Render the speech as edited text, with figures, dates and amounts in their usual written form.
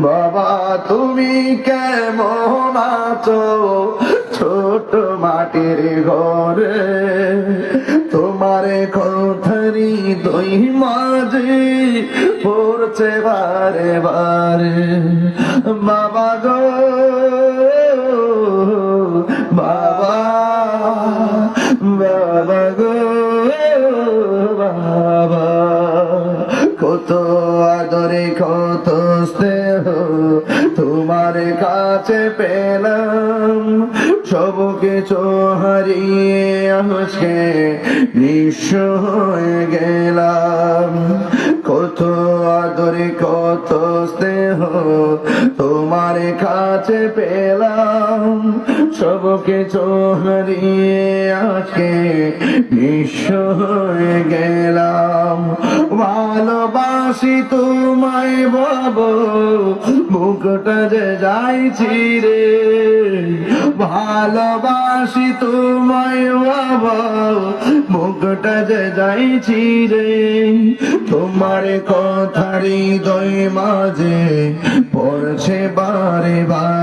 বাবা তুমি কেমন আছো ছোট মাটির ঘরে, তোমার কথারি দুই মাঝে পড়ছে বারে বারে। বাবা গো বাবা, বাবা গো বাবা, কত আদরে কত স্নেহ তোমার কাছে পেলাম, সব কিছু হারিয়ে আজকে নিঃস্ব হয়ে গেলাম। কত আদরে কত স্নেহ তোমার কাছে পেলাম, সব কিছু হারিয়ে আজকে নিঃস্ব হয়ে গেলাম। ভালোবাসি তোমায় বাবা, বুকটা যে যাইছি রে, ভালোবাসি তোমায় বাবা, বুকটা যে যাইছি রে। তোমার কথা হৃদয় মাঝে পড়ছে বারে বারে।